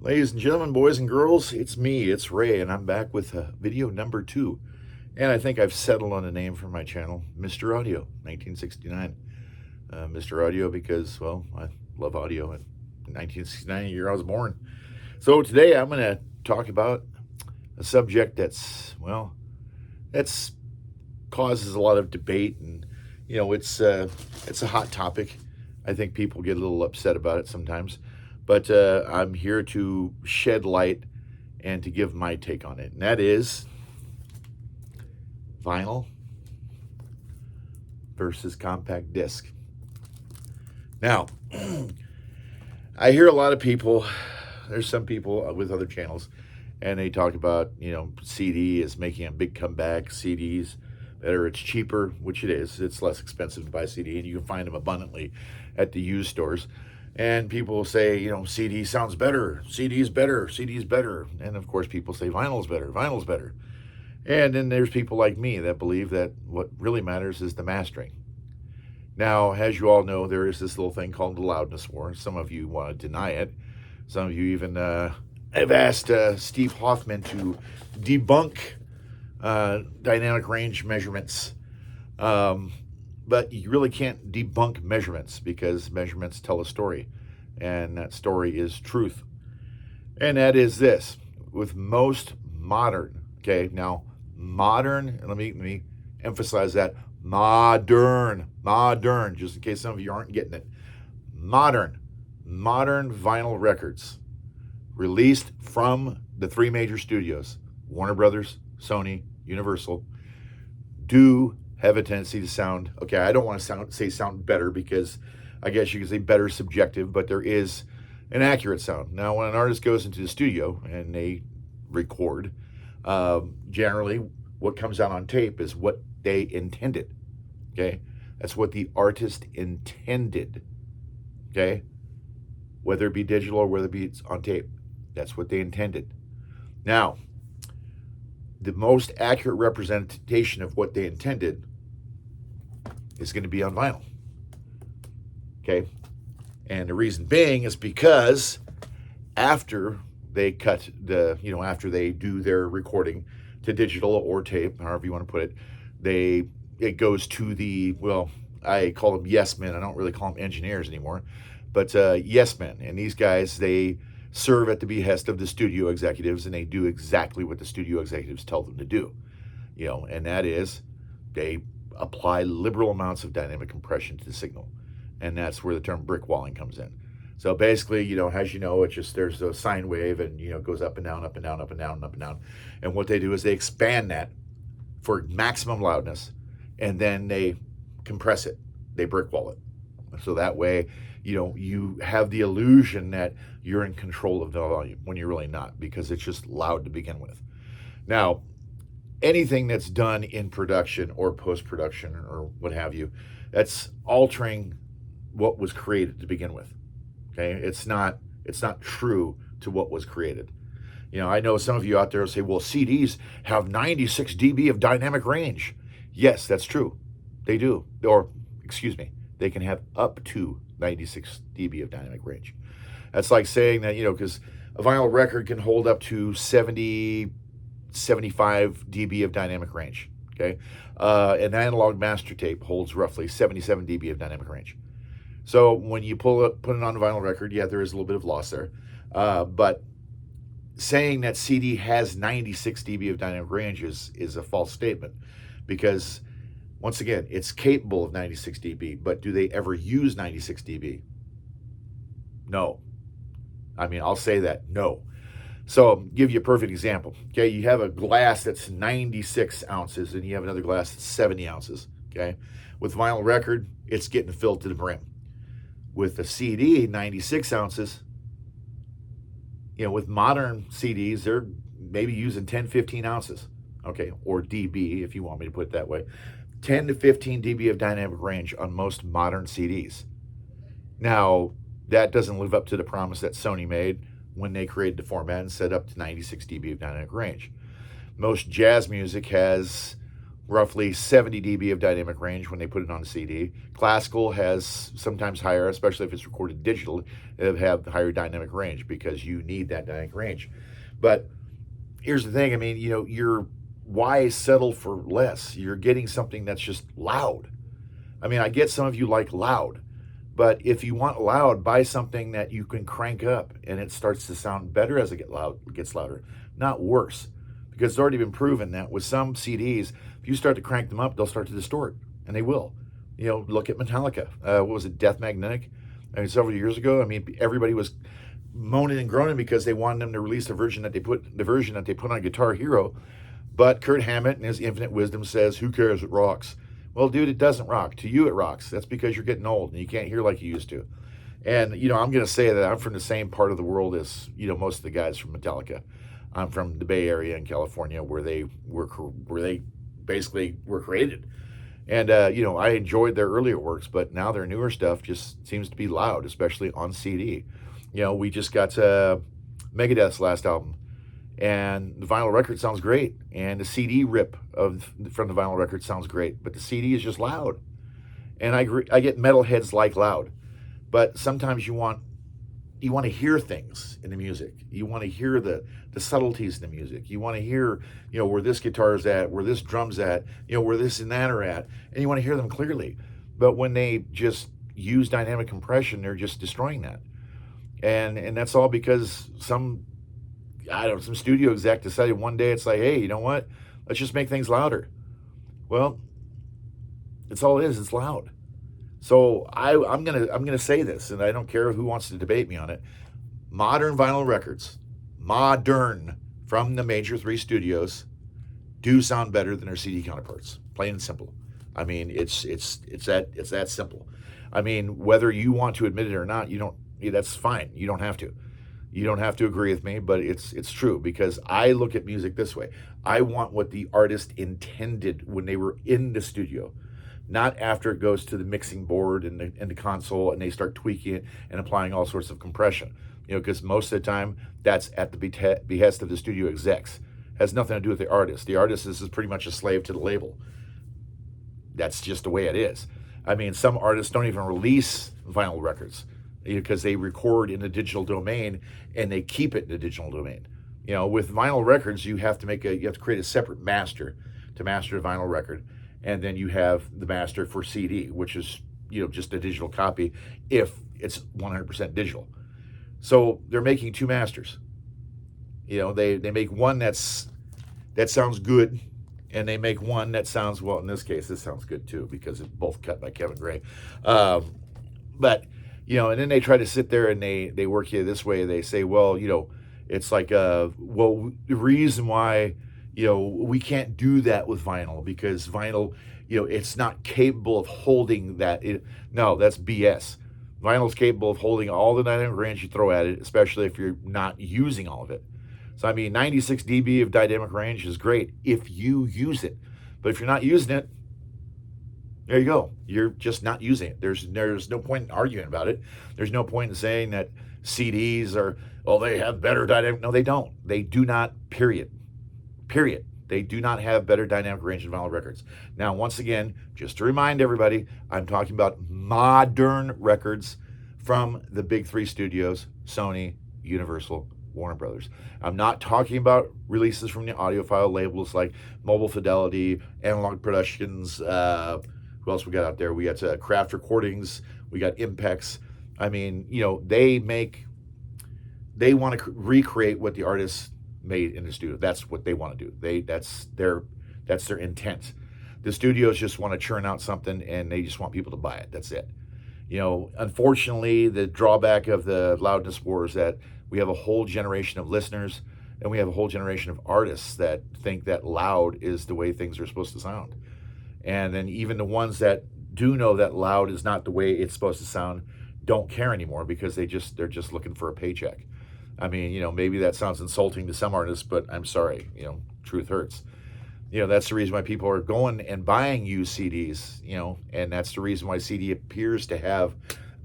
Ladies and gentlemen, boys and girls, it's me, it's Ray, and I'm back with video number 2. And I think I've settled on a name for my channel, Mr. Audio, 1969. Mr. Audio because, well, I love audio. In 1969, the year I was born. So today I'm going to talk about a subject that's causes a lot of debate, and it's a hot topic. I think people get a little upset about it sometimes, but I'm here to shed light and to give my take on it, and that is vinyl versus compact disc. Now, I hear a lot of people. There's some people with other channels, and they talk about CD is making a big comeback. CDs better, it's cheaper, which it is. It's less expensive to buy a CD, and you can find them abundantly at the used stores. And people will say, CD sounds better, CD's better, CD's better. And of course, people say vinyl's better, vinyl's better. And then there's people like me that believe that what really matters is the mastering. Now, as you all know, there is this little thing called the loudness war. Some of you want to deny it. Some of you even have asked Steve Hoffman to debunk dynamic range measurements. But you really can't debunk measurements because measurements tell a story, and that story is truth. And that is this: with most modern, okay, now modern, let me emphasize that, modern, just in case some of you aren't getting it, modern vinyl records released from the three major studios, Warner Brothers, Sony, Universal, do have a tendency to sound, okay, I don't want to say sound better, because I guess you could say better subjective, but there is an accurate sound. Now, when an artist goes into the studio and they record, generally what comes out on tape is what they intended, okay? That's what the artist intended, okay? Whether it be digital or whether it be on tape, that's what they intended. Now, the most accurate representation of what they intended is going to be on vinyl. Okay? And the reason being is because after they cut after they do their recording to digital or tape, however you want to put it, it goes to the, well, I call them yes men. I don't really call them engineers anymore, but yes men. And these guys, they serve at the behest of the studio executives, and they do exactly what the studio executives tell them to do. And that is they apply liberal amounts of dynamic compression to the signal. And that's where the term brick walling comes in. So basically, as you know, it's just, there's a sine wave, and it goes up and down, up and down, up and down, up and down. And what they do is they expand that for maximum loudness, and then they compress it. They brick wall it. So that way, you have the illusion that you're in control of the volume when you're really not, because it's just loud to begin with. Now, anything that's done in production or post-production or what have you, that's altering what was created to begin with. Okay, it's not true to what was created. I know some of you out there say, well, CDs have 96 dB of dynamic range. Yes, that's true. They do. Or, excuse me, they can have up to 96 dB of dynamic range. That's like saying that, because a vinyl record can hold up to 70, 75 dB of dynamic range, okay? An analog master tape holds roughly 77 dB of dynamic range. So when you put it on a vinyl record, yeah, there is a little bit of loss there. But saying that CD has 96 dB of dynamic range is a false statement, because once again, it's capable of 96 dB, but do they ever use 96 dB? No. I'll say that, no. So I'll give you a perfect example. Okay, you have a glass that's 96 ounces, and you have another glass that's 70 ounces, okay? With vinyl record, it's getting filled to the brim. With a CD, 96 ounces, with modern CDs, they're maybe using 10, 15 ounces, okay, or dB, if you want me to put it that way. 10 to 15 dB of dynamic range on most modern CDs. Now, that doesn't live up to the promise that Sony made when they created the format and set up to 96 dB of dynamic range. Most jazz music has roughly 70 dB of dynamic range when they put it on a CD. Classical has sometimes higher, especially if it's recorded digital, it'll have higher dynamic range because you need that dynamic range. But here's the thing, I mean, why settle for less? You're getting something that's just loud. I mean, I get some of you like loud, but if you want loud, buy something that you can crank up and it starts to sound better as it gets louder, not worse. Because it's already been proven that with some CDs, if you start to crank them up, they'll start to distort, and they will. Look at Metallica. What was it, Death Magnetic? I mean, several years ago, I mean, everybody was moaning and groaning because they wanted them to release the version that they put on Guitar Hero. But Kirk Hammett, in his infinite wisdom, says, "Who cares? It rocks." Well, dude, it doesn't rock. To you, it rocks. That's because you're getting old and you can't hear like you used to. And I'm going to say that I'm from the same part of the world as most of the guys from Metallica. I'm from the Bay Area in California, where they basically were created. And I enjoyed their earlier works, but now their newer stuff just seems to be loud, especially on CD. We just got Megadeth's last album, and the vinyl record sounds great, and the CD rip from the vinyl record sounds great, but the CD is just loud. And I get metalheads like loud, but sometimes you want to hear things in the music. You want to hear the subtleties in the music. You want to hear, where this guitar is at, where this drum's at, where this and that are at, and you want to hear them clearly. But when they just use dynamic compression, they're just destroying that. And that's all because some studio exec decided one day, it's like, hey, you know what? Let's just make things louder. Well, it's all it is. It's loud. So I'm gonna say this, and I don't care who wants to debate me on it. Modern vinyl records, from the major 3 studios, do sound better than their CD counterparts. Plain and simple. I mean, it's that simple. I mean, whether you want to admit it or not, that's fine. You don't have to. You don't have to agree with me, but it's true, because I look at music this way. I want what the artist intended when they were in the studio. Not after it goes to the mixing board and the console and they start tweaking it and applying all sorts of compression. Because most of the time that's at the behest of the studio execs. Has nothing to do with the artist. The artist is pretty much a slave to the label. That's just the way it is. I mean, some artists don't even release vinyl records because they record in the digital domain and they keep it in the digital domain. With vinyl records, you have to create a separate master to master the vinyl record. And then you have the master for CD, which is, just a digital copy if it's 100% digital. So they're making 2 masters. They make one that sounds good, and they make one that sounds, well, in this case, this sounds good too, because it's both cut by Kevin Gray. But, and then they try to sit there and they work you this way. They say, well, it's like, the reason why, we can't do that with vinyl because vinyl, it's not capable of holding that. No, that's BS. Vinyl is capable of holding all the dynamic range you throw at it, especially if you're not using all of it. So, I mean, 96 dB of dynamic range is great if you use it. But if you're not using it, there you go. You're just not using it. There's no point in arguing about it. There's no point in saying that CDs they have better dynamic. No, they don't. They do not, period. They do not have better dynamic range than vinyl records. Now, once again, just to remind everybody, I'm talking about modern records from the big 3 studios, Sony, Universal, Warner Brothers. I'm not talking about releases from the audiophile labels like Mobile Fidelity, Analog Productions, who else we got out there? We got Craft Recordings, we got Impex. I mean, they want to recreate what the artists made in the studio. That's what they want to do. That's their intent. The studios just want to churn out something and they just want people to buy it. That's it. Unfortunately, the drawback of the loudness war is that we have a whole generation of listeners and we have a whole generation of artists that think that loud is the way things are supposed to sound. And then even the ones that do know that loud is not the way it's supposed to sound don't care anymore because they're just looking for a paycheck. I mean, maybe that sounds insulting to some artists, but I'm sorry, truth hurts. That's the reason why people are going and buying used CDs, and that's the reason why CD appears to have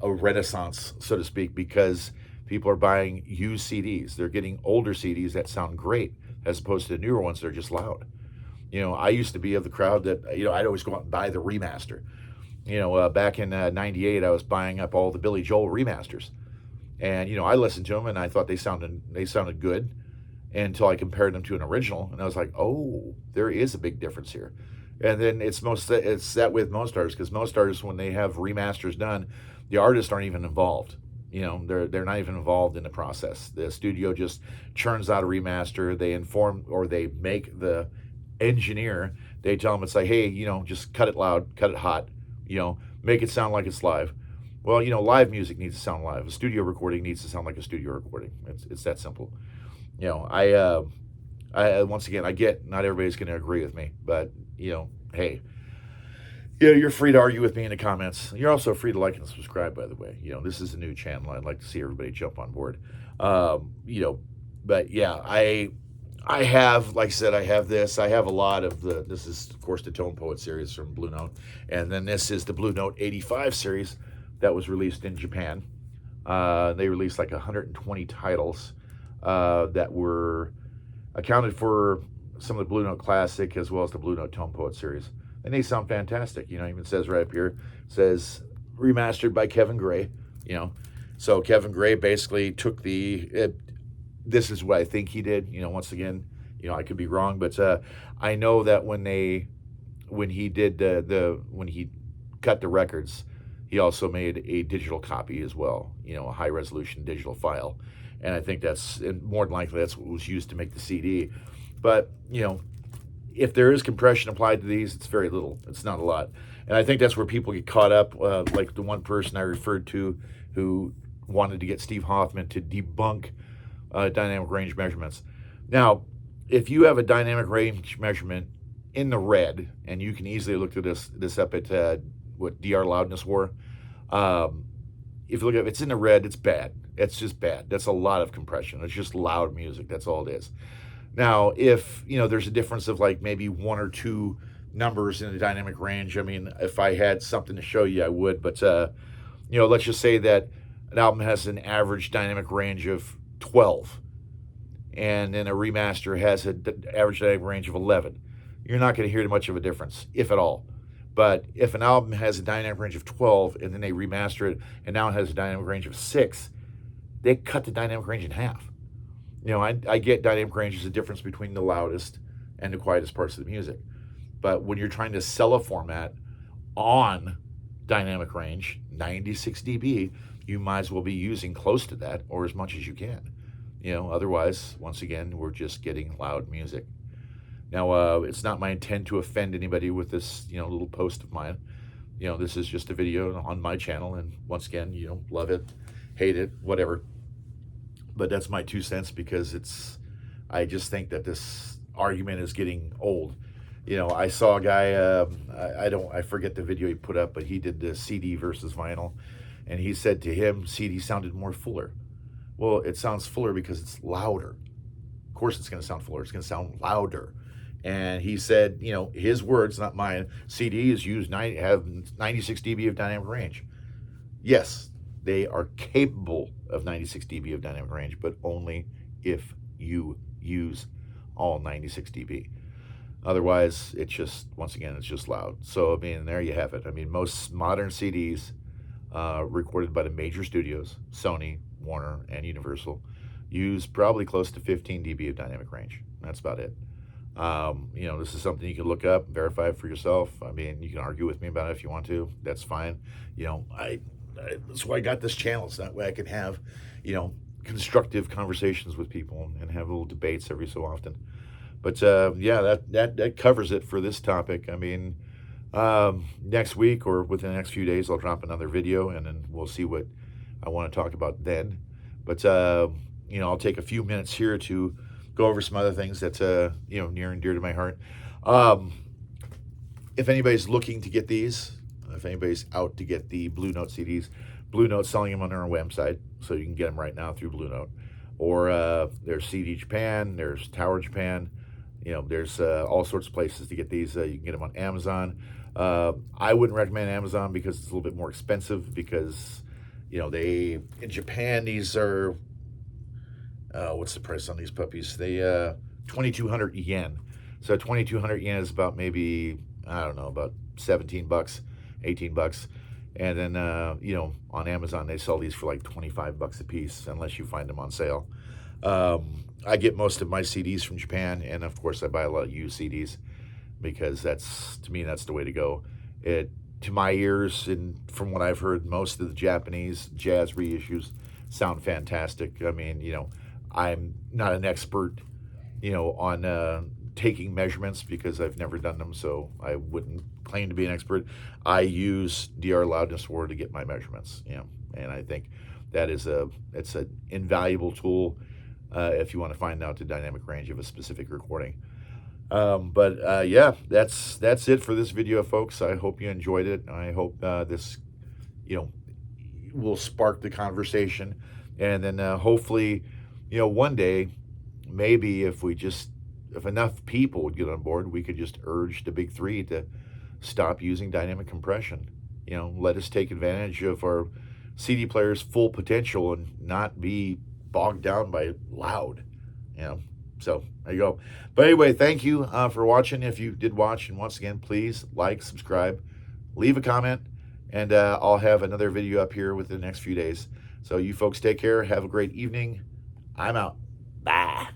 a renaissance, so to speak, because people are buying used CDs. They're getting older CDs that sound great as opposed to the newer ones that are just loud. I used to be of the crowd that, I'd always go out and buy the remaster. Back in '98, I was buying up all the Billy Joel remasters, and I listened to them and I thought they sounded good until I compared them to an original, and I was like, oh, there is a big difference here. And then it's that with most artists, because most artists, when they have remasters done, the artists aren't even involved. They're not even involved in the process. The studio just churns out a remaster. They inform, or they make the engineer. They tell them, it's like, hey, just cut it loud, cut it hot, make it sound like it's live. Well, live music needs to sound live. A studio recording needs to sound like a studio recording. It's that simple. I once again, I get not everybody's going to agree with me, but hey, you're free to argue with me in the comments. You're also free to like and subscribe, by the way. This is a new channel. I'd like to see everybody jump on board. But yeah, I have, like I said, I have this. I have a lot of this is, of course, the Tone Poet series from Blue Note. And then this is the Blue Note 85 series that was released in Japan. They released like 120 titles that were accounted for some of the Blue Note Classic as well as the Blue Note Tone Poet series. And they sound fantastic. Even says right up here, says remastered by Kevin Gray. So Kevin Gray basically took this is what I think he did. Once again, I could be wrong, but I know that when he did when he cut the records, he also made a digital copy as well. A high resolution digital file, and I think that's, and more than likely that's what was used to make the CD. But if there is compression applied to these, it's very little. It's not a lot. And I think that's where people get caught up, like the one person I referred to who wanted to get Steve Hoffman to debunk dynamic range measurements. Now, if you have a dynamic range measurement in the red, and you can easily look at this up at what DR Loudness War, if you look at it, it's in the red, it's bad. It's just bad. That's a lot of compression. It's just loud music. That's all it is. Now, if, there's a difference of like maybe one or two numbers in the dynamic range, I mean, if I had something to show you, I would. But, let's just say that an album has an average dynamic range of 12, and then a remaster has an average dynamic range of 11. You're not going to hear much of a difference, if at all. But if an album has a dynamic range of 12, and then they remaster it, and now it has a dynamic range of 6, they cut the dynamic range in half. I get dynamic range is the difference between the loudest and the quietest parts of the music. But when you're trying to sell a format on dynamic range, 96 dB, you might as well be using close to that, or as much as you can. Otherwise, once again, we're just getting loud music. Now, it's not my intent to offend anybody with this, little post of mine. This is just a video on my channel, and once again, love it, hate it, whatever. But that's my 2 cents, because I just think that this argument is getting old. I saw a guy, I forget the video he put up, but he did the CD versus vinyl, and he said to him, CD sounded more fuller. Well, it sounds fuller because it's louder. Of course it's going to sound fuller. It's going to sound louder. And he said, his words, not mine, CDs have 96 dB of dynamic range. Yes, they are capable of 96 dB of dynamic range, but only if you use all 96 dB. Otherwise, it's just, once again, it's just loud. So, I mean, there you have it. I mean, most modern CDs recorded by the major studios, Sony, Warner, and Universal, use probably close to 15 dB of dynamic range. That's about it. This is something you can look up, verify for yourself. I mean, you can argue with me about it if you want to. That's fine. That's why I got this channel. So that way I can have, constructive conversations with people and have little debates every so often. But yeah, that covers it for this topic. I mean, next week or within the next few days, I'll drop another video, and then we'll see what I want to talk about then. But I'll take a few minutes here to go over some other things that's near and dear to my heart. If anybody's looking to get these, if anybody's out to get the Blue Note CDs, Blue Note's selling them on their website, so you can get them right now through Blue Note. Or there's CD Japan, there's Tower Japan, there's all sorts of places to get these. You can get them on Amazon. I wouldn't recommend Amazon because it's a little bit more expensive, because in Japan, these are what's the price on these puppies? They 2,200 yen. So 2,200 yen is about maybe, I don't know, about 17 bucks, 18 bucks. And then, on Amazon, they sell these for like 25 bucks a piece, unless you find them on sale. I get most of my CDs from Japan, and of course I buy a lot of used CDs, because to me, that's the way to go. To my ears, and from what I've heard, most of the Japanese jazz reissues sound fantastic. I mean, I'm not an expert, on taking measurements, because I've never done them, so I wouldn't claim to be an expert. I use DR Loudness War to get my measurements, and I think it's an invaluable tool if you want to find out the dynamic range of a specific recording. Yeah, that's it for this video, folks. I hope you enjoyed it. I hope this, will spark the conversation, and then hopefully, one day, maybe if enough people would get on board, we could just urge the big three to stop using dynamic compression. Let us take advantage of our CD player's full potential and not be bogged down by loud. So there you go. But anyway, thank you for watching. If you did watch, and once again, please like, subscribe, leave a comment, and I'll have another video up here within the next few days. So you folks take care. Have a great evening. I'm out. Bye.